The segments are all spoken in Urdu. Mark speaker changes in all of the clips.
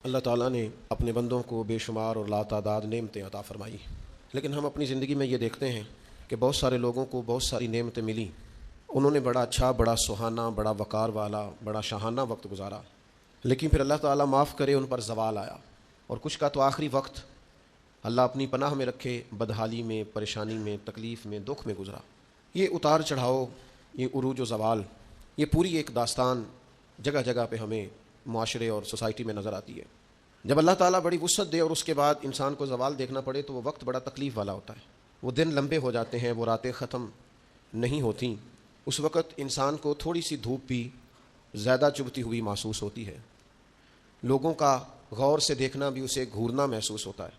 Speaker 1: اللہ تعالیٰ نے اپنے بندوں کو بے شمار اور لاتعداد نعمتیں عطا فرمائی، لیکن ہم اپنی زندگی میں یہ دیکھتے ہیں کہ بہت سارے لوگوں کو بہت ساری نعمتیں ملیں، انہوں نے بڑا اچھا، بڑا سہانا، بڑا وقار والا، بڑا شاہانہ وقت گزارا، لیکن پھر اللہ تعالیٰ معاف کرے ان پر زوال آیا، اور کچھ کا تو آخری وقت اللہ اپنی پناہ میں رکھے بدحالی میں، پریشانی میں، تکلیف میں، دکھ میں گزرا۔ یہ اتار چڑھاؤ، یہ عروج و زوال، یہ پوری ایک داستان جگہ جگہ پہ ہمیں معاشرے اور سوسائٹی میں نظر آتی ہے۔ جب اللہ تعالیٰ بڑی وسعت دے اور اس کے بعد انسان کو زوال دیکھنا پڑے تو وہ وقت بڑا تکلیف والا ہوتا ہے، وہ دن لمبے ہو جاتے ہیں، وہ راتیں ختم نہیں ہوتیں، اس وقت انسان کو تھوڑی سی دھوپ بھی زیادہ چبھتی ہوئی محسوس ہوتی ہے، لوگوں کا غور سے دیکھنا بھی اسے گھورنا محسوس ہوتا ہے،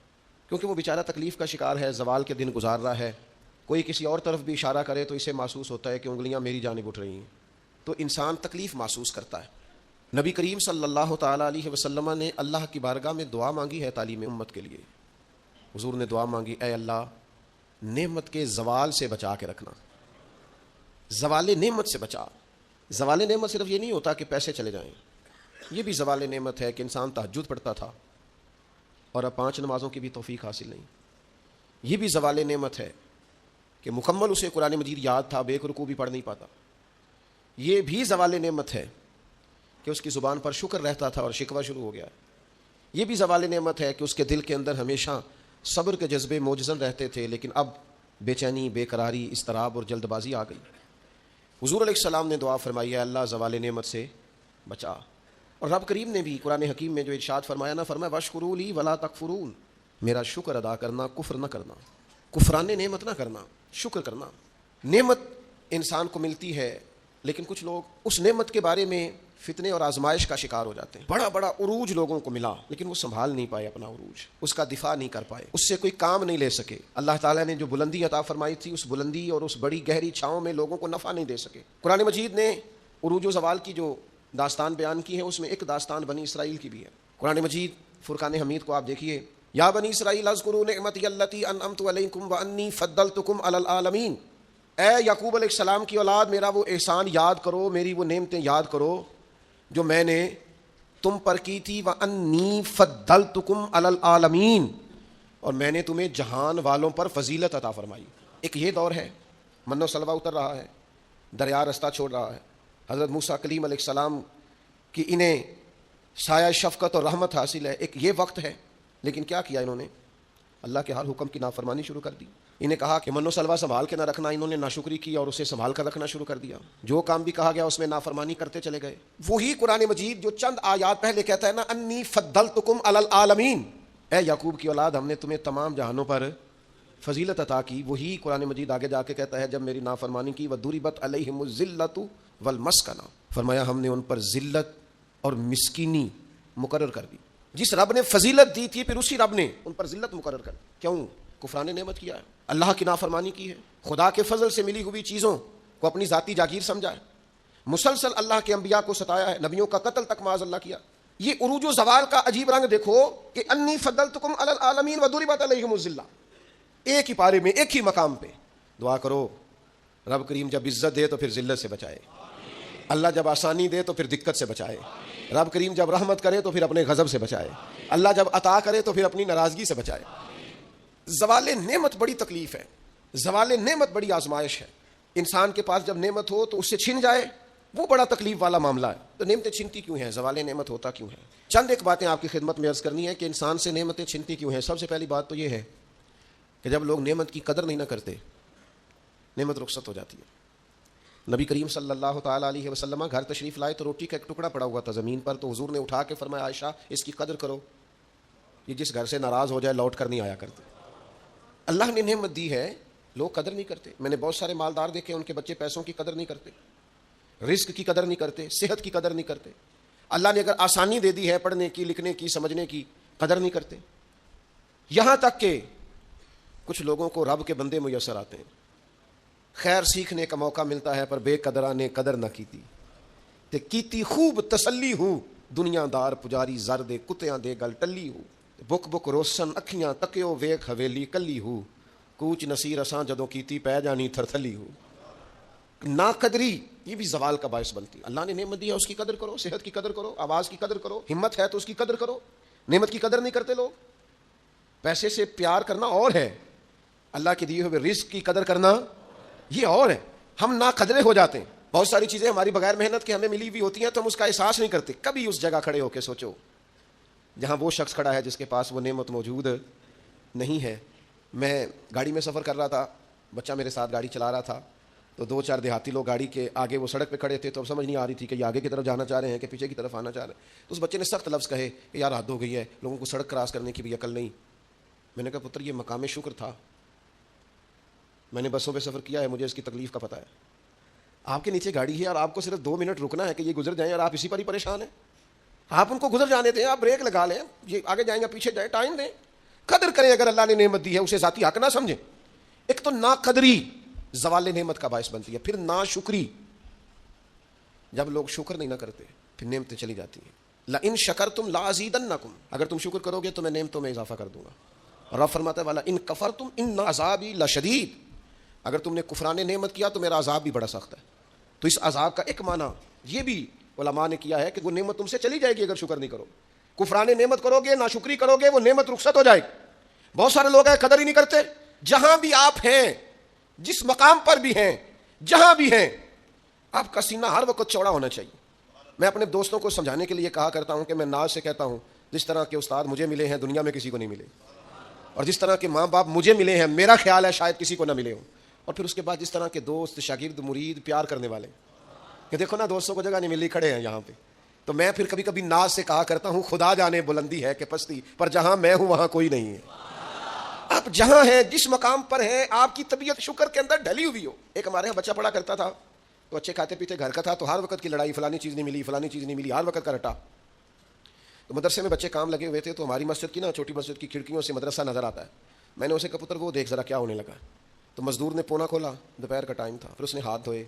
Speaker 1: کیونکہ وہ بیچارہ تکلیف کا شکار ہے، زوال کے دن گزار رہا ہے، کوئی کسی اور طرف بھی اشارہ کرے تو اسے محسوس ہوتا ہے کہ انگلیاں میری جانب اٹھ رہی ہیں، تو انسان تکلیف محسوس کرتا ہے۔ نبی کریم صلی اللہ تعالیٰ علیہ وسلم نے اللہ کی بارگاہ میں دعا مانگی ہے تعلیم امت کے لیے۔ حضور نے دعا مانگی، اے اللہ نعمت کے زوال سے بچا کے رکھنا، زوال نعمت سے بچا۔ زوال نعمت صرف یہ نہیں ہوتا کہ پیسے چلے جائیں، یہ بھی زوال نعمت ہے کہ انسان تہجد پڑھتا تھا اور اب 5 نمازوں کی بھی توفیق حاصل نہیں۔ یہ بھی زوال نعمت ہے کہ مکمل اسے قرآن مجید یاد تھا، بے رکوع بھی پڑھ نہیں پاتا۔ یہ بھی زوال نعمت ہے کہ اس کی زبان پر شکر رہتا تھا اور شکوہ شروع ہو گیا۔ یہ بھی زوال نعمت ہے کہ اس کے دل کے اندر ہمیشہ صبر کے جذبے موجزن رہتے تھے، لیکن اب بے چینی، بے قراری، اضطراب اور جلد بازی آ گئی۔ حضور علیہ السلام نے دعا فرمائی، ہے اللہ زوال نعمت سے بچا۔ اور رب کریم نے بھی قرآن حکیم میں جو ارشاد فرمایا نا، فرمایا واشکروا لی ولا تکفرون، میرا شکر ادا کرنا، کفر نہ کرنا، کفران نعمت نہ کرنا، شکر کرنا۔ نعمت انسان کو ملتی ہے، لیکن کچھ لوگ اس نعمت کے بارے میں فتنے اور آزمائش کا شکار ہو جاتے ہیں۔ بڑا بڑا عروج لوگوں کو ملا، لیکن وہ سنبھال نہیں پائے اپنا عروج، اس کا دفاع نہیں کر پائے، اس سے کوئی کام نہیں لے سکے۔ اللہ تعالیٰ نے جو بلندی عطا فرمائی تھی، اس بلندی اور اس بڑی گہری چھاؤں میں لوگوں کو نفع نہیں دے سکے۔ قرآن مجید نے عروج و زوال کی جو داستان بیان کی ہے، اس میں ایک داستان بنی اسرائیل کی بھی ہے۔ قرآن مجید فرقان حمید کو آپ دیکھیے، یا بنی اسرائیل اذکروا نعمتی التی انعمت علیکم وانی فضلتکم علی العالمین، اے یعقوب علیہ السلام کی اولاد، میرا وہ احسان یاد کرو، میری وہ نعمتیں یاد کرو جو میں نے تم پر کی تھی، وَأَنِّي فَضَّلْتُكُمْ عَلَى الْعَالَمِينَ، اور میں نے تمہیں جہان والوں پر فضیلت عطا فرمائی۔ ایک یہ دور ہے، من و سلوہ اتر رہا ہے، دریا رستہ چھوڑ رہا ہے، حضرت موسیٰ کلیم علیہ السلام کی انہیں سایہ شفقت اور رحمت حاصل ہے، ایک یہ وقت ہے، لیکن کیا کیا انہوں نے؟ اللہ کے ہر حکم کی نافرمانی شروع کر دی۔ انہیں کہا کہ من و سلوہ سنبھال کے نہ رکھنا، انہوں نے ناشکری کی اور اسے سنبھال کر رکھنا شروع کر دیا۔ جو کام بھی کہا گیا اس میں نافرمانی کرتے چلے گئے۔ وہی قرآن مجید جو چند آیات پہلے کہتا ہے نا، انی فضلتکم علی العالمین، اے یعقوب کی اولاد ہم نے تمہیں تمام جہانوں پر فضیلت عطا کی، وہی قرآن مجید آگے جا کے کہتا ہے جب میری نافرمانی کی، وَضُرِبَتْ عَلَيْهِمُ الذِّلَّةُ وَالْمَسْكَنَةُ، فرمایا ہم نے ان پر ذلت اور مسکینی مقرر کر دی۔ جس رب نے فضیلت دی تھی، پھر اسی رب نے ان پر ذلت مقرر کر دی۔ کیوں؟ کفران نعمت کیا ہے، اللہ کی نافرمانی کی ہے، خدا کے فضل سے ملی ہوئی چیزوں کو اپنی ذاتی جاگیر سمجھا ہے، مسلسل اللہ کے انبیاء کو ستایا ہے، نبیوں کا قتل تک معاذ اللہ کیا۔ یہ عروج و زوال کا عجیب رنگ دیکھو کہ انی فضلتکم علی العالمین وضربت علیہم الذلہ، ایک ہی پارے میں، ایک ہی مقام پہ۔ دعا کرو رب کریم جب عزت دے تو پھر ذلت سے بچائے، اللہ جب آسانی دے تو پھر دقت سے بچائے، رب کریم جب رحمت کرے تو پھر اپنے غضب سے بچائے، اللہ جب عطا کرے تو پھر اپنی ناراضگی سے بچائے۔ زوال نعمت بڑی تکلیف ہے، زوال نعمت بڑی آزمائش ہے۔ انسان کے پاس جب نعمت ہو تو اس سے چھن جائے، وہ بڑا تکلیف والا معاملہ ہے۔ تو نعمتیں چھنتی کیوں ہیں؟ زوال نعمت ہوتا کیوں ہے؟ چند ایک باتیں آپ کی خدمت میں عرض کرنی ہے کہ انسان سے نعمتیں چھنتی کیوں ہیں۔ سب سے پہلی بات تو یہ ہے کہ جب لوگ نعمت کی قدر نہیں نہ کرتے، نعمت رخصت ہو جاتی ہے۔ نبی کریم صلی اللہ تعالیٰ علیہ وسلم گھر تشریف لائے تو روٹی کا ایک ٹکڑا پڑا ہوا تھا زمین پر، تو حضور نے اٹھا کے فرمایا عائشہ اس کی قدر کرو، یہ جس گھر سے ناراض ہو جائے لوٹ کر نہیں آیا کرتے۔ اللہ نے نعمت دی ہے، لوگ قدر نہیں کرتے۔ میں نے بہت سارے مالدار دیکھے، ان کے بچے پیسوں کی قدر نہیں کرتے، رزق کی قدر نہیں کرتے، صحت کی قدر نہیں کرتے۔ اللہ نے اگر آسانی دے دی ہے پڑھنے کی، لکھنے کی، سمجھنے کی، قدر نہیں کرتے۔ یہاں تک کہ کچھ لوگوں کو رب کے بندے میسر آتے ہیں، خیر سیکھنے کا موقع ملتا ہے، پر بے قدرہ نے قدر نہ کیتی تے کیتی خوب تسلی ہو، دنیا دار پجاری زر دے کتیاں دے گل ٹلی ہو، بک بک روشن اکھیاں تکیو ویکھ حویلی کلی ہو، کوچ نصیر اساں جدوں کیتی پہ جانی تھرتھلی ہو۔ نا قدری یہ بھی زوال کا باعث بنتی ہے۔ اللہ نے نعمت دی ہے، اس کی قدر کرو، صحت کی قدر کرو، آواز کی قدر کرو، ہمت ہے تو اس کی قدر کرو۔ نعمت کی قدر نہیں کرتے لوگ. پیسے سے پیار کرنا اور ہے, اللہ کے دیے ہوئے رزق کی قدر کرنا یہ اور ہے. ہم نا قدرے ہو جاتے ہیں. بہت ساری چیزیں ہماری بغیر محنت کے ہمیں ملی ہوئی ہوتی ہیں تو ہم اس کا احساس نہیں کرتے. کبھی اس جگہ کھڑے ہو کے سوچو جہاں وہ شخص کھڑا ہے جس کے پاس وہ نعمت موجود نہیں ہے. میں گاڑی میں سفر کر رہا تھا, بچہ میرے ساتھ گاڑی چلا رہا تھا, تو 2-4 دیہاتی لوگ گاڑی کے آگے وہ سڑک پہ کھڑے تھے, تو اب سمجھ نہیں آ رہی تھی کہ یہ آگے کی طرف جانا چاہ رہے ہیں کہ پیچھے کی طرف آنا چاہ رہے ہیں. تو اس بچے نے سخت لفظ کہے کہ یار حد ہو گئی ہے, لوگوں کو سڑک کراس کرنے کی بھی عقل نہیں. میں نے کہا پتر یہ مقام شکر تھا, میں نے بسوں پہ سفر کیا ہے, مجھے اس کی تکلیف کا پتہ ہے. آپ کے نیچے گاڑی ہے اور آپ کو صرف 2 منٹ رکنا ہے کہ یہ گزر جائیں اور آپ اسی پر ہی پریشان ہیں. آپ ان کو گزر جانے دیں, آپ بریک لگا لیں, یہ آگے جائیں گے پیچھے جائیں, ٹائم دیں, قدر کریں. اگر اللہ نے نعمت دی ہے اسے ذاتی حق نہ سمجھیں. ایک تو نا قدری زوال نعمت کا باعث بنتی ہے, پھر نا شکری, جب لوگ شکر نہیں نہ کرتے پھر نعمتیں چلی جاتی ہیں. لئن شکرتم لازیدنکم, اگر تم شکر کرو گے تو میں نعمتوں میں اضافہ کر دوں گا. اور رب فرماتا ہے والا ان کفرتم ان عذابی لشدید, اگر تم نے کفران نعمت کیا تو میرا عذاب بھی بڑا سخت ہے. تو اس عذاب کا ایک معنی یہ بھی علماء نے کیا ہے کہ وہ نعمت تم سے چلی جائے گی اگر شکر نہیں کرو. کفران نعمت کرو گے, ناشکری کرو گے, وہ نعمت رخصت ہو جائے گی. بہت سارے لوگ ہیں قدر ہی نہیں کرتے. جہاں بھی آپ ہیں, جس مقام پر بھی ہیں, جہاں بھی ہیں, آپ کا سینہ ہر وقت چوڑا ہونا چاہیے. میں اپنے دوستوں کو سمجھانے کے لیے کہا کرتا ہوں کہ میں ناز سے کہتا ہوں جس طرح کے استاد مجھے ملے ہیں دنیا میں کسی کو نہیں ملے, اور جس طرح کے ماں باپ مجھے ملے ہیں میرا خیال ہے شاید کسی کو نہ ملے ہوں. اور پھر اس کے بعد جس طرح کے دوست, شاگرد, مرید, پیار کرنے والے, کہ دیکھو نا دوستوں کو جگہ نہیں ملی, کھڑے ہیں یہاں پہ. تو میں پھر کبھی کبھی ناز سے کہا کرتا ہوں خدا جانے بلندی ہے کہ پستی, پر جہاں میں ہوں وہاں کوئی نہیں ہے. آپ جہاں ہیں, جس مقام پر ہیں, آپ کی طبیعت شکر کے اندر ڈھلی ہوئی ہو. ایک ہمارے یہاں بچہ پڑھا کرتا تھا, تو اچھے کھاتے پیتے گھر کا تھا, تو ہر وقت کی لڑائی, فلانی چیز نہیں ملی, فلانی چیز نہیں ملی, ہر وقت کا رٹا. تو مدرسے میں بچے کام لگے ہوئے تھے, تو ہماری مسجد کی نا چھوٹی مسجد کی کھڑکیوں سے مدرسہ نظر آتا ہے. میں نے اسے کہا پتر وہ دیکھ ذرا کیا ہونے لگا. تو مزدور نے پونا کھولا, دوپہر کا ٹائم تھا, پھر اس نے ہاتھ دھوئے,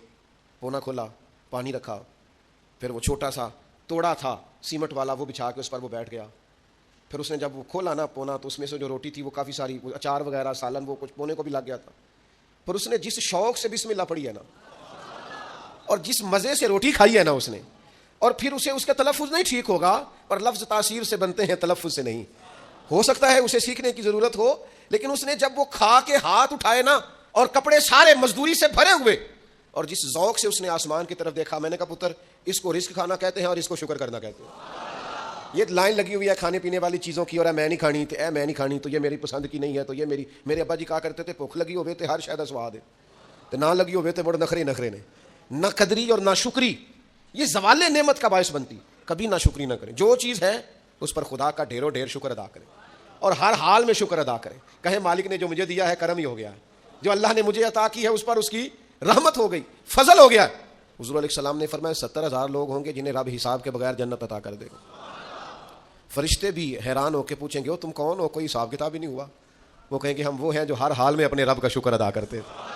Speaker 1: پونا کھولا, پانی رکھا, پھر وہ چھوٹا سا توڑا تھا سیمنٹ والا وہ بچھا کے اس پر وہ بیٹھ گیا. پھر اس نے جب وہ کھولا نا پونا, تو اس میں سے جو روٹی تھی وہ کافی ساری, اچار وغیرہ, سالن, وہ کچھ پونے کو بھی لگ گیا تھا. پھر اس نے جس شوق سے بسم اللہ پڑھی ہے نا, اور جس مزے سے روٹی کھائی ہے نا اس نے, اور پھر اسے اس کا تلفظ نہیں ٹھیک ہوگا, پر لفظ تاثیر سے بنتے ہیں, تلفظ سے نہیں. ہو سکتا ہے اسے سیکھنے کی ضرورت ہو, لیکن اس نے جب وہ کھا کے ہاتھ اٹھائے نا, اور کپڑے سارے مزدوری سے بھرے ہوئے, اور جس ذوق سے اس نے آسمان کی طرف دیکھا, میں نے کہا پتر اس کو رزق کھانا کہتے ہیں اور اس کو شکر کرنا کہتے ہیں. یہ لائن لگی ہوئی ہے کھانے پینے والی چیزوں کی, اور میں نہیں کھانی, تو میں نہیں کھانی, تو یہ میری پسند کی نہیں ہے, تو یہ میرے ابا جی کہا کرتے تھے بھوک لگی ہوئے تھے ہر شاید سواد ہے, تو نہ لگی ہوئے تھے بڑے نخرے نے. نہ قدری اور نہ شکری یہ زوال نعمت کا باعث بنتی. کبھی نہ شکری نہ کریں, جو چیز ہے اس پر خدا کا ڈھیروں ڈھیر شکر ادا کریں, اور ہر حال میں شکر ادا کریں. کہیں مالک نے جو مجھے دیا ہے کرم ہی ہو گیا ہے, جو اللہ نے مجھے عطا کی ہے اس پر اس کی رحمت ہو گئی, فضل ہو گیا. حضور علیہ السلام نے فرمایا 70,000 لوگ ہوں گے جنہیں رب حساب کے بغیر جنت عطا کر دے گا. فرشتے بھی حیران ہو کے پوچھیں گے وہ تم کون ہو, کوئی حساب کتاب ہی نہیں ہوا. وہ کہیں گے ہم وہ ہیں جو ہر حال میں اپنے رب کا شکر ادا کرتے تھے.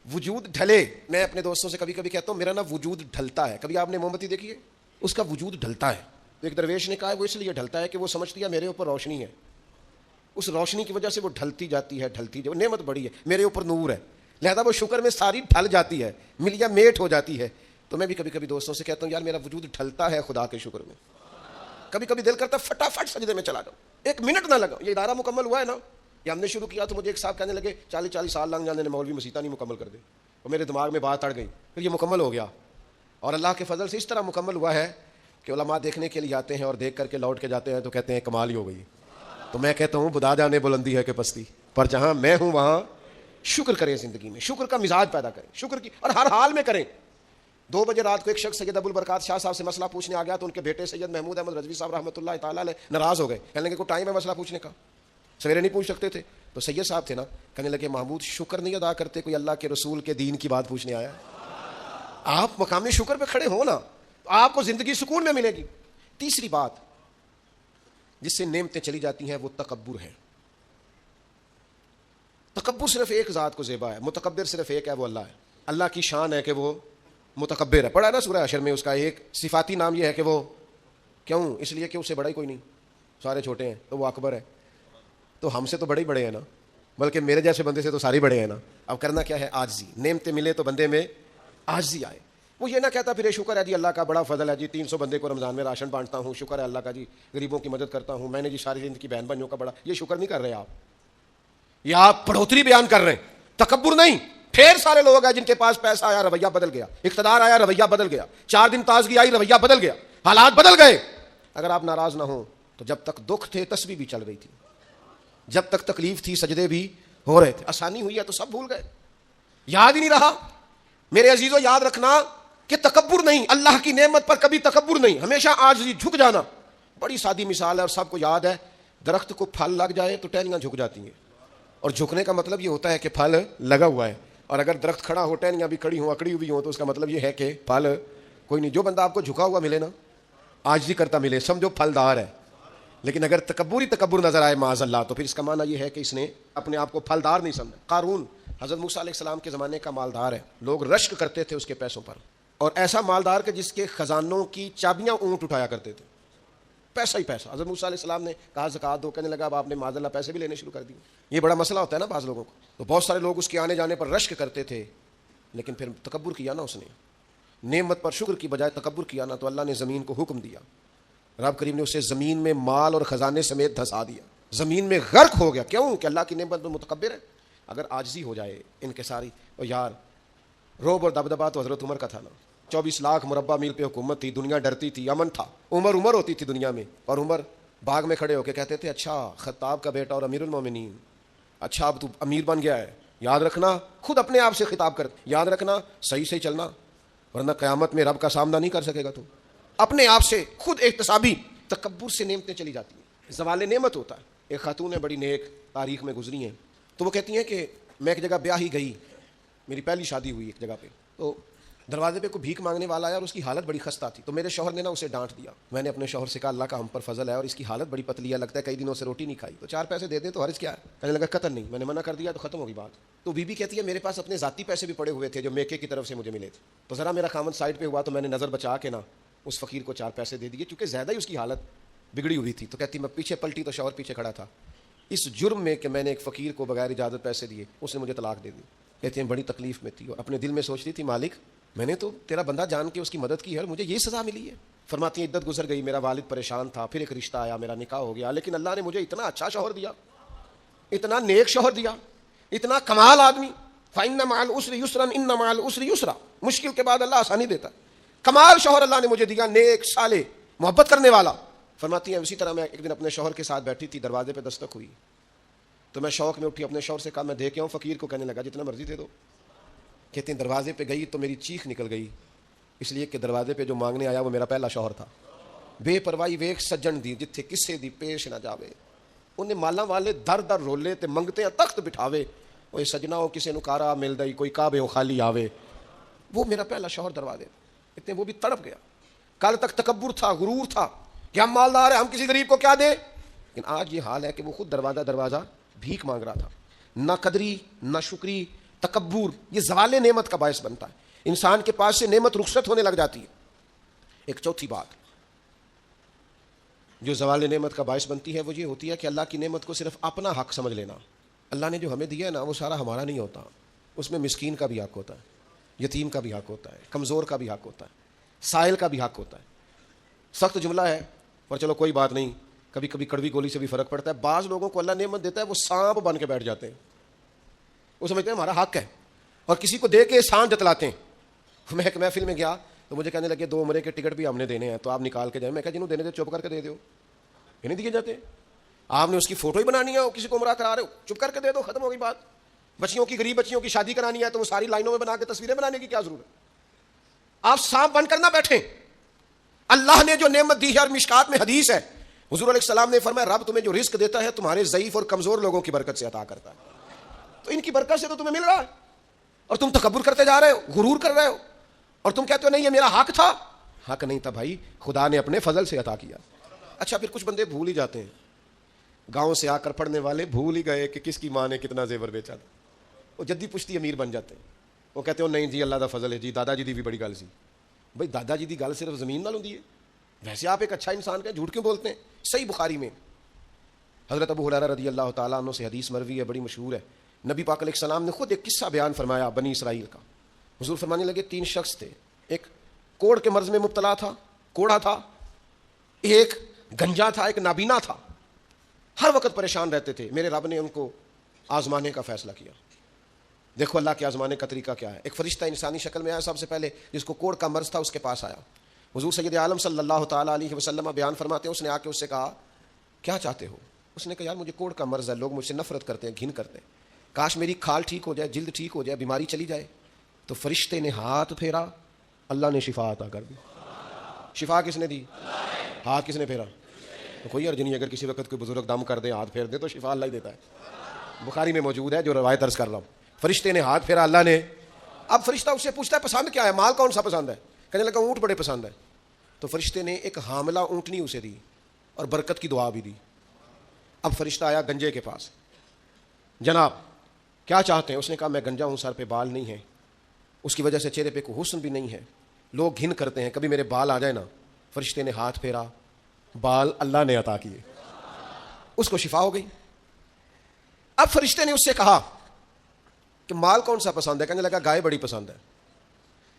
Speaker 1: وجود ڈھلے, میں اپنے دوستوں سے کبھی کبھی کہتا ہوں میرا نا وجود ڈھلتا ہے. کبھی آپ نے موم بتی دیکھی ہے, اس کا وجود ڈھلتا ہے. ایک درویش نے کہا ہے وہ اس لیے ڈھلتا ہے کہ وہ سمجھتی ہے میرے اوپر روشنی ہے, اس روشنی کی وجہ سے وہ ڈھلتی جاتی ہے, نعمت بڑی ہے, میرے اوپر نور ہے, لہذا وہ شکر میں ساری ڈھل جاتی ہے, ملیا میٹ ہو جاتی ہے. تو میں بھی کبھی کبھی دوستوں سے کہتا ہوں یار میرا وجود ڈھلتا ہے خدا کے شکر میں. کبھی کبھی دل کرتا ہے فٹافٹ سجدے میں چلا جاؤں, 1 منٹ نہ لگا. یہ ادارہ مکمل ہوا ہے نا, یہ ہم نے شروع کیا تو مجھے ایک صاحب کہنے لگے 40 سال لگ جانے مولوی مسیطہ نہیں مکمل کر دے, اور میرے دماغ میں بات اڑ گئی. پھر یہ مکمل ہو گیا, اور اللہ کے فضل سے اس طرح مکمل ہوا ہے کہ علماء دیکھنے کے لیے آتے ہیں, اور دیکھ کر کے لوٹ کے جاتے ہیں تو کہتے ہیں کمال ہی ہو گئی. تو میں کہتا ہوں خدا جانے بلندی ہے کہ پستی, پر جہاں میں ہوں وہاں شکر کریں, زندگی میں شکر کا مزاج پیدا کریں, شکر کی, اور ہر حال میں کریں. 2 بجے رات کو ایک شخص سید ابوالبرکات شاہ صاحب سے مسئلہ پوچھنے آ گیا, تو ان کے بیٹے سید محمود احمد رضوی صاحب رحمۃ اللہ تعالیٰ علیہ ناراض ہو گئے, کہنے لگے کوئی ٹائم ہے مسئلہ پوچھنے کا, سویرے نہیں پوچھ سکتے تھے. تو سید صاحب تھے نا, کہنے لگے محمود شکر نہیں ادا کرتے, کوئی اللہ کے رسول کے دین کی بات پوچھنے آیا. آپ مقام شکر پہ کھڑے ہو نا, تو آپ کو زندگی سکون میں ملے گی. تیسری بات جس سے نعمتیں چلی جاتی ہیں وہ تکبر ہے. تکبر صرف ایک ذات کو زیبا ہے, متکبر صرف ایک ہے, وہ اللہ ہے. اللہ کی شان ہے کہ وہ متکبر ہے. پڑھا ہے نا سورہ حشر میں, اس کا ایک صفاتی نام یہ ہے کہ وہ کیوں, اس لیے کہ اس سے بڑا ہی کوئی نہیں, سارے چھوٹے ہیں, تو وہ اکبر ہے. تو ہم سے تو بڑے ہی بڑے ہیں نا, بلکہ میرے جیسے بندے سے تو سارے بڑے ہیں نا. اب کرنا کیا ہے, عاجزی. نعمتیں ملے تو بندے میں عاجزی آئے. وہ یہ نہ کہتا پھر شکر ہے جی اللہ کا بڑا فضل ہے جی 300 بندے کو رمضان میں راشن بانٹتا ہوں، شکر ہے اللہ کا جی غریبوں کی مدد کرتا ہوں، میں نے جی ساری زندگی بہن بھائیوں کا بڑا، یہ شکر نہیں کر رہے آپ، یہ آپ بڑھوتری بیان کر رہے ہیں، تکبر نہیں۔ ڈھیر سارے لوگ ہیں جن کے پاس پیسہ آیا رویہ بدل گیا، اقتدار آیا رویہ بدل گیا، 4 دن تازگی آئی رویہ بدل گیا، حالات بدل گئے۔ اگر آپ ناراض نہ ہوں تو جب تک دکھ تھے تسبیح بھی چل رہی تھی، جب تک تکلیف تھی سجدے بھی ہو رہے تھے، آسانی ہوئی ہے تو سب بھول گئے، یاد ہی نہیں رہا۔ میرے عزیزو یاد رکھنا کہ تکبر نہیں، اللہ کی نعمت پر کبھی تکبر نہیں، ہمیشہ عاجزی، جھک جانا۔ بڑی سادی مثال ہے اور سب کو یاد ہے، درخت کو پھل لگ جائے تو ٹہنیاں جھک جاتی ہیں، اور جھکنے کا مطلب یہ ہوتا ہے کہ پھل لگا ہوا ہے، اور اگر درخت کھڑا ہو ٹہنیاں بھی کھڑی ہوں اکڑی ہوئی ہوں تو اس کا مطلب یہ ہے کہ پھل کوئی نہیں۔ جو بندہ آپ کو جھکا ہوا ملے نا، عاجزی کرتا ملے، سمجھو پھلدار ہے۔ لیکن اگر تکبر نظر آئے معاذ اللہ تو پھر اس کا معنی یہ ہے کہ اس نے اپنے آپ کو پھلدار نہیں سمجھا۔ قارون حضرت موسیٰ علیہ السلام کے زمانے کا مالدار ہے، لوگ رشک کرتے تھے اس کے پیسوں پر، اور ایسا مالدار کہ جس کے خزانوں کی چابیاں اونٹ اٹھایا کرتے تھے، پیسہ ہی پیسہ۔ حضرت موسیٰ علیہ السلام نے کہا زکوٰۃ دو، کہنے لگا اب آپ نے معاذ اللہ پیسے بھی لینے شروع کر دیے۔ یہ بڑا مسئلہ ہوتا ہے نا بعض لوگوں کو، تو بہت سارے لوگ اس کے آنے جانے پر رشک کرتے تھے، لیکن پھر تکبر کیا نا، اس نے نعمت پر شکر کی بجائے تکبر کیا نا، تو اللہ نے زمین کو حکم دیا، رب کریم نے اسے زمین میں مال اور خزانے سمیت دھسا دیا، زمین میں غرق ہو گیا۔ کیوں؟ کہ اللہ کی نعمت پر متکبر ہے۔ اگر عاجزی ہو جائے انکساری، اور یار روب اور دبدبا تو حضرت عمر کا تھا نا، 24 لاکھ مربع میل پہ حکومت تھی، دنیا ڈرتی تھی، امن تھا، عمر ہوتی تھی دنیا میں، اور عمر باغ میں کھڑے ہو کے کہتے تھے اچھا خطاب کا بیٹا اور امیر المومنین، اچھا اب تو امیر بن گیا ہے، یاد رکھنا، خود اپنے آپ سے خطاب کر، یاد رکھنا صحیح سے چلنا ورنہ قیامت میں رب کا سامنا نہیں کر سکے گا تو۔ اپنے آپ سے خود احتسابی، تکبر سے نعمتیں چلی جاتی ہیں، زوال نعمت ہوتا ہے۔ ایک خاتون ہے بڑی نیک، تاریخ میں گزری ہیں، تو وہ کہتی ہیں کہ میں ایک جگہ بیاہ ہی گئی، میری پہلی شادی ہوئی ایک جگہ پہ، تو دروازے پہ کوئی بھیک مانگنے والا آیا اور اس کی حالت بڑی خستہ تھی، تو میرے شوہر نے نا اسے ڈانٹ دیا۔ میں نے اپنے شوہر سے کہا اللہ کا ہم پر فضل ہے اور اس کی حالت بڑی پتلی ہے، لگتا ہے کئی دنوں سے روٹی نہیں کھائی، تو 4 پیسے دے دیں تو حرج کیا ہے؟ کہنے لگا قطن نہیں، میں نے منع کر دیا تو ختم ہوگی بات۔ تو بی بی کہتی ہے میرے پاس اپنے ذاتی پیسے بھی پڑے ہوئے تھے جو میکے کی طرف سے مجھے ملے تھے، تو ذرا میرا خامن سائڈ پہ ہوا تو میں نے نظر بچا کے نا اس فقیر کو 4 پیسے دے دیے، چونکہ زیادہ ہی اس کی حالت بگڑی ہوئی تھی۔ تو کہتی میں پیچھے پلٹی تو شوہر پیچھے کھڑا تھا، اس جرم میں کہ میں نے ایک فقیر کو بغیر اجازت پیسے دیے، اس نے مجھے طلاق دے دی۔ کہتی ہیں بڑی تکلیف میں تھی اور اپنے دل میں سوچتی تھی مالک میں نے تو تیرا بندہ جان کے اس کی مدد کی ہے اور مجھے یہ سزا ملی ہے۔ فرماتی ہیں عدت گزر گئی، میرا والد پریشان تھا، پھر ایک رشتہ آیا، میرا نکاح ہو گیا، لیکن اللہ نے مجھے اتنا اچھا شوہر دیا، اتنا نیک شوہر دیا، اتنا کمال آدمی۔ فَإِنَّ مَعَ الْعُسْرِ يُسْرًا إِنَّ مَعَ الْعُسْرِ يُسْرًا، مشکل کے بعد اللہ آسانی دیتا، کمال شوہر اللہ نے مجھے دیا، نیک صالح محبت کرنے والا۔ فرماتی ہیں اسی طرح میں ایک دن اپنے شوہر کے ساتھ بیٹھی تھی، دروازے پہ دستک ہوئی تو میں شوق میں اٹھی، اپنے شوہر سے کہا میں دے کے آؤں فقیر کو؟ کہنے لگا جتنا مرضی دے دو۔ کہتے ہیں دروازے پہ گئی تو میری چیخ نکل گئی، اس لیے کہ دروازے پہ جو مانگنے آیا وہ میرا پہلا شوہر تھا۔ بے پرواہی ویک سجن دی جتھے کسے دی پیش نہ جاوے، انہیں مالا والے در در رولے تے منگتے ہیں تخت بٹھاوے، وہ سجنا ہو کسے نو کارا مل دئی، کوئی کعبے ہو خالی آوے، وہ میرا پہلا شوہر دروازے۔ اتنے وہ بھی تڑپ گیا۔ کل تک تکبر تھا، غرور تھا کہ ہم مالدار ہیں، ہم کسی غریب کو کیا دیں، لیکن آج یہ حال ہے کہ وہ خود دروازہ بھیک مانگ رہا تھا۔ نہ قدری، نہ شکری، تکبر، یہ زوال نعمت کا باعث بنتا ہے، انسان کے پاس سے نعمت رخصت ہونے لگ جاتی ہے۔ ایک چوتھی بات جو زوال نعمت کا باعث بنتی ہے وہ یہ ہوتی ہے کہ اللہ کی نعمت کو صرف اپنا حق سمجھ لینا۔ اللہ نے جو ہمیں دیا ہے نا وہ سارا ہمارا نہیں ہوتا، اس میں مسکین کا بھی حق ہوتا ہے، یتیم کا بھی حق ہوتا ہے، کمزور کا بھی حق ہوتا ہے، سائل کا بھی حق ہوتا ہے۔ سخت جملہ ہے پر چلو کوئی بات نہیں، کبھی کبھی کڑوی گولی سے بھی فرق پڑتا ہے۔ بعض لوگوں کو اللہ نعمت دیتا ہے وہ سانپ بن کے بیٹھ جاتے ہیں، وہ سمجھتے ہیں ہمارا حق ہے، اور کسی کو دے کے احسان جتلاتے ہیں۔ میں ایک محفل میں گیا تو مجھے کہنے لگے 2 عمرے کے ٹکٹ بھی ہم نے دینے ہیں تو آپ نکال کے جائیں۔ میں کہا جنہوں دینے دے چپ کر کے دے دو، یہ نہیں دیے جاتے، آپ نے اس کی فوٹو ہی بنانی ہے، کسی کو عمرہ کرا رہے ہو چپ کر کے دے دو، ختم ہو گئی بات۔ بچیوں کی، غریب بچیوں کی شادی کرانی ہے تو وہ ساری لائنوں میں بنا کے تصویریں بنانے کی کیا ضرورت؟ آپ سانپ بن کر نہ بیٹھیں۔ اللہ نے جو نعمت دی ہے، اور مشکات میں حدیث ہے حضور علیہ السلام نے فرمایا رب تمہیں جو رزق دیتا ہے تمہارے ضعیف اور کمزور لوگوں کی برکت سے عطا کرتا ہے، تو ان کی برکت سے تو تمہیں مل رہا ہے، اور تم تکبر کرتے جا رہے ہو، غرور کر رہے ہو، اور تم کہتے ہو نہیں یہ میرا حق تھا۔ حق نہیں تھا بھائی، خدا نے اپنے فضل سے عطا کیا۔ اچھا پھر کچھ بندے بھول ہی جاتے ہیں، گاؤں سے آ کر پڑھنے والے بھول ہی گئے کہ کس کی ماں نے کتنا زیور بیچا تھا، وہ جدی پشتی امیر بن جاتے ہیں۔ وہ کہتے ہو نہیں جی اللہ دا فضل ہے جی، دادا جی دی بھی بڑی گل سی۔ بھائی دادا جی دی گل صرف زمین نال ہوندی ہے؟ ویسے آپ ایک اچھا انسان ہیں، جھوٹ کیوں بولتے ہیں؟ صحیح بخاری میں حضرت ابو ہریرہ رضی اللہ تعالیٰ عنہ سے حدیث مروی ہے، بڑی مشہور ہے۔ نبی پاک علیہ السلام نے خود ایک قصہ بیان فرمایا بنی اسرائیل کا۔ حضور فرمانے لگے 3 شخص تھے، ایک کوڑ کے مرض میں مبتلا تھا، کوڑا تھا، ایک گنجا تھا، ایک نابینا تھا، ہر وقت پریشان رہتے تھے. میرے رب نے ان کو آزمانے کا فیصلہ کیا. دیکھو اللہ کے آزمانے کا طریقہ کیا ہے. ایک فرشتہ انسانی شکل میں آیا سب سے پہلے، جس کو کوڑ کا مرض تھا، اس کے پاس آیا. حضور سید عالم صلی اللہ تعالیٰ علیہ وسلم بیان فرماتے ہیں، اس نے آ کے اس سے کہا کیا چاہتے ہو؟ اس نے کہا یار مجھے کوڑ کا مرض ہے، لوگ مجھ سے نفرت کرتے ہیں، گھن کرتے ہیں، کاش میری کھال ٹھیک ہو جائے، جلد ٹھیک ہو جائے، بیماری چلی جائے. تو فرشتے نے ہاتھ پھیرا، اللہ نے شفا عطا کر دی. شفا کس نے دی؟ ہاتھ کس نے پھیرا؟ تو کوئی عرض نہیں، اگر کسی وقت کوئی بزرگ دم کر دے، ہاتھ پھیر دے، تو شفا اللہ ہی دیتا ہے. بخاری میں موجود ہے جو روایت عرض کر رہا ہوں. فرشتے نے ہاتھ پھیرا، اللہ نے. اب فرشتہ اس سے پوچھتا ہے پسند کیا ہے، مال کون سا پسند ہے؟ کہنے لگا اونٹ بڑے پسند ہے. تو فرشتے نے ایک حاملہ اونٹنی اسے دی اور برکت کی دعا بھی دی. اب فرشتہ آیا گنجے کے پاس، جناب کیا چاہتے ہیں؟ اس نے کہا میں گنجا ہوں، سر پہ بال نہیں ہے، اس کی وجہ سے چہرے پہ کوئی حسن بھی نہیں ہے، لوگ گھن کرتے ہیں، کبھی میرے بال آ جائے نا. فرشتے نے ہاتھ پھیرا، بال اللہ نے عطا کیے، اس کو شفا ہو گئی. اب فرشتے نے اس سے کہا کہ مال کون سا پسند ہے؟ کہنے لگا گائے بڑی پسند ہے.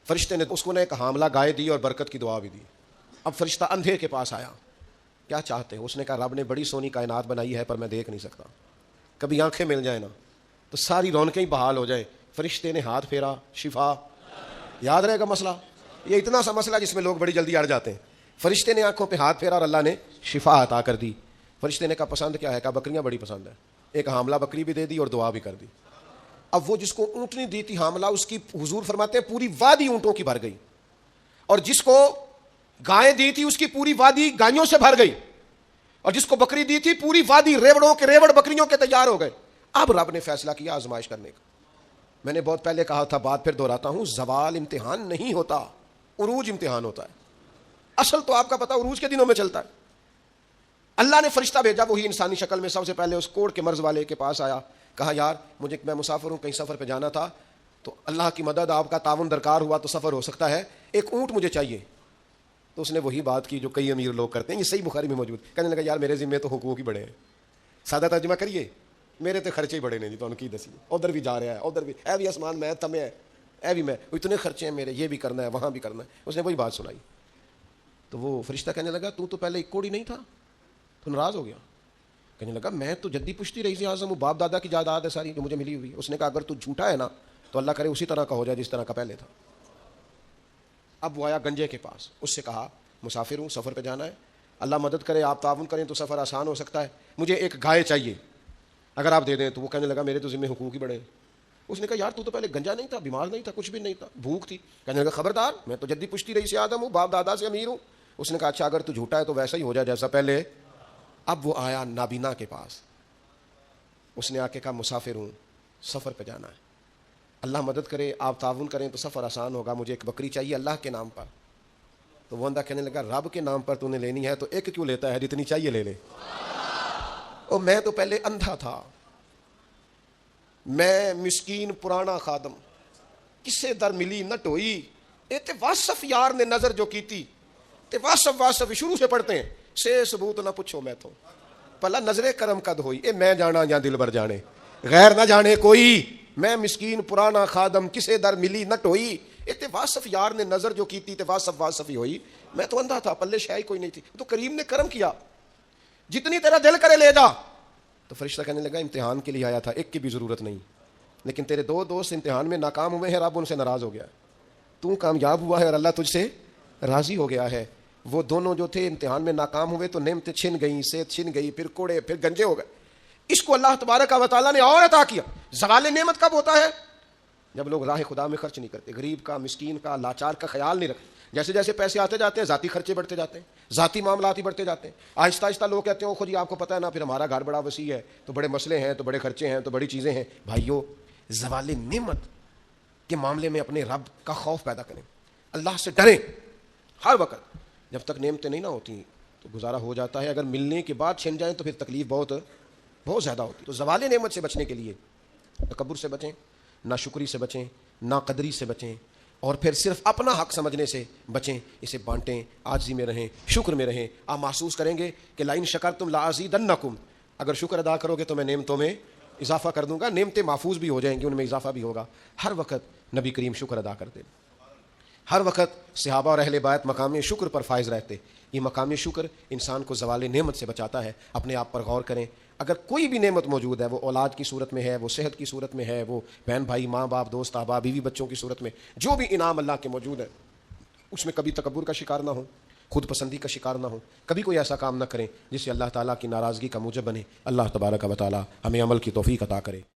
Speaker 1: فرشتے نے اس کو ایک حاملہ گائے دی اور برکت کی دعا بھی دی. اب فرشتہ اندھے کے پاس آیا، کیا چاہتے ہیں؟ اس نے کہا رب نے بڑی سونی کائنات بنائی ہے پر میں دیکھ نہیں سکتا، کبھی آنکھیں مل جائیں نا تو ساری رونقیں ہی بحال ہو جائیں. فرشتے نے ہاتھ پھیرا، شفا. یاد رہے گا مسئلہ، یہ اتنا سا مسئلہ جس میں لوگ بڑی جلدی اڑ جاتے ہیں. فرشتے نے آنکھوں پہ ہاتھ پھیرا اور اللہ نے شفا عطا کر دی. فرشتے نے کہا پسند کیا ہے؟ کہا بکریاں بڑی پسند ہے. ایک حاملہ بکری بھی دے دی اور دعا بھی کر دی. اب وہ جس کو اونٹنی دی تھی حاملہ، اس کی حضور فرماتے ہیں پوری وادی اونٹوں کی بھر گئی، اور جس کو گائے دی تھی اس کی پوری وادی گائیوں سے بھر گئی، اور جس کو بکری دی تھی پوری وادی ریوڑوں کے ریوڑ بکریوں کے تیار ہو گئے. اب رب نے فیصلہ کیا آزمائش کرنے کا. میں نے بہت پہلے کہا تھا، بات پھر دہراتا ہوں، زوال امتحان نہیں ہوتا، عروج امتحان ہوتا ہے. اصل تو آپ کا پتہ عروج کے دنوں میں چلتا ہے. اللہ نے فرشتہ بھیجا، وہی انسانی شکل میں سب سے پہلے اس کوڑ کے مرض والے کے پاس آیا. کہا یار میں مسافر ہوں، کہیں سفر پہ جانا تھا، تو اللہ کی مدد، آپ کا تعاون درکار ہوا تو سفر ہو سکتا ہے، ایک اونٹ مجھے چاہیے. تو اس نے وہی بات کی جو کئی امیر لوگ کرتے ہیں، یہ صحیح بخاری میں موجود. کہنے لگا یار میرے ذمے تو حقوق ہی بڑے ہیں. سادہ ترجمہ کریے، میرے تو خرچے ہی بڑے نہیں جی، تو ان کی دسی ادھر بھی جا رہا ہے، ادھر بھی اے بھی آسمان میں تمہیں ہے، اے بھی میں، اتنے خرچے ہیں میرے، یہ بھی کرنا ہے، وہاں بھی کرنا ہے. اس نے وہی بات سنائی. تو وہ فرشتہ کہنے لگا تو پہلے ایک کوڑی نہیں تھا، تو ناراض ہو گیا. کہنے لگا میں تو جدی پشتی رئیس اعظم ہوں، باپ دادا کی جائیداد ہے ساری جو مجھے ملی ہوئی. اس نے کہا اگر تو جھوٹا ہے نا تو اللہ کرے اسی طرح کا ہو جائے جس طرح کا پہلے تھا. اب وہ آیا گنجے کے پاس، اس سے کہا مسافر ہوں، سفر پہ جانا ہے، اللہ مدد کرے، آپ تعاون کریں تو سفر آسان ہو سکتا ہے، مجھے ایک گائے چاہیے، اگر آپ دے دیں تو. وہ کہنے لگا میرے تو ذمہ حقوق ہی بڑے ہیں. اس نے کہا یار تو پہلے گنجا نہیں تھا، بیمار نہیں تھا، کچھ بھی نہیں تھا، بھوک تھی. کہنے لگا خبردار، میں تو جدی پشتی رئیس اعظم ہوں، باپ دادا سے امیر ہوں. اس نے کہا اچھا اگر تو جھوٹا ہے تو ویسا ہی ہو جائے جیسا پہلے. اب وہ آیا نابینا کے پاس، اس نے آ کے کہا مسافر ہوں، سفر پہ جانا ہے، اللہ مدد کرے، آپ تعاون کریں تو سفر آسان ہوگا، مجھے ایک بکری چاہیے اللہ کے نام پر. تو وہ اندھا کہنے لگا رب کے نام پر تو نے لینی ہے تو ایک کیوں لیتا ہے، جتنی چاہیے لے لے. اور میں تو پہلے اندھا تھا، میں مسکین پرانا خادم، کسے در ملی نہ ٹوئی، تے واصف یار نے نظر جو کی تھی، تے واصف شروع سے پڑھتے ہیں، سے ثبوت نہ پوچھو میں تو پلا نظر کرم قد ہوئی، اے میں جانا یا دل بر جانے، غیر نہ جانے کوئی، میں مسکین پرانا خادم کسے در ملی نہ ٹوئی، تے واصف یار نے نظر جو کی تھی تے واصف ہی ہوئی. میں تو اندھا تھا، پلے شے کوئی نہیں تھی، تو کریم نے کرم کیا، جتنی تیرا دل کرے لے جا. تو فرشتہ کہنے لگا امتحان کے لیے آیا تھا، ایک کی بھی ضرورت نہیں، لیکن تیرے دو دوست امتحان میں ناکام ہوئے ہیں، رب ان سے ناراض ہو گیا، تو کامیاب ہوا ہے اور اللہ تجھ سے راضی ہو گیا ہے. وہ دونوں جو تھے امتحان میں ناکام ہوئے تو نعمتیں چھن گئیں، صحت چھن گئی، پھر کوڑے، پھر گنجے ہو گئے. اس کو اللہ تبارک و تعالیٰ نے اور عطا کیا. زوال نعمت کب ہوتا ہے؟ جب لوگ راہ خدا میں خرچ نہیں کرتے، غریب کا، مسکین کا، لاچار کا خیال نہیں رکھتے. جیسے جیسے پیسے آتے جاتے ہیں ذاتی خرچے بڑھتے جاتے ہیں، ذاتی معاملات ہی بڑھتے جاتے ہیں. آہستہ آہستہ لوگ کہتے ہیں خود ہی آپ کو پتہ ہے نا، پھر ہمارا گھر بڑا وسیع ہے تو بڑے مسئلے ہیں، تو بڑے خرچے ہیں، تو بڑی چیزیں ہیں. بھائیو، زوال نعمت کے معاملے میں اپنے رب کا خوف پیدا کریں، اللہ سے ڈریں ہر وقت. جب تک نعمتیں نہیں نہ ہوتی تو گزارا ہو جاتا ہے، اگر ملنے کے بعد چھن جائیں تو پھر تکلیف بہت زیادہ ہوتی. تو زوال نعمت سے بچنے کے لیے تکبر سے بچیں، ناشکری سے بچیں، ناقدری سے بچیں، اور پھر صرف اپنا حق سمجھنے سے بچیں. اسے بانٹیں، عاجزی میں رہیں، شکر میں رہیں. آپ محسوس کریں گے کہ لئن شکرتم لازیدنکم، اگر شکر ادا کرو گے تو میں نعمتوں میں اضافہ کر دوں گا. نعمتیں محفوظ بھی ہو جائیں گی، ان میں اضافہ بھی ہوگا. ہر وقت نبی کریم شکر ادا کرتے. ہر وقت صحابہ اور اہل بیت مقام شکر پر فائز رہتے. یہ مقام شکر انسان کو زوال نعمت سے بچاتا ہے. اپنے آپ پر غور کریں. اگر کوئی بھی نعمت موجود ہے، وہ اولاد کی صورت میں ہے، وہ صحت کی صورت میں ہے، وہ بہن بھائی ماں باپ دوست احباب بیوی بچوں کی صورت میں، جو بھی انعام اللہ کے موجود ہے، اس میں کبھی تکبر کا شکار نہ ہو، خود پسندی کا شکار نہ ہو، کبھی کوئی ایسا کام نہ کریں جس سے اللہ تعالیٰ کی ناراضگی کا موجب بنے. اللہ تبارک و تعالیٰ ہمیں عمل کی توفیق عطا کرے.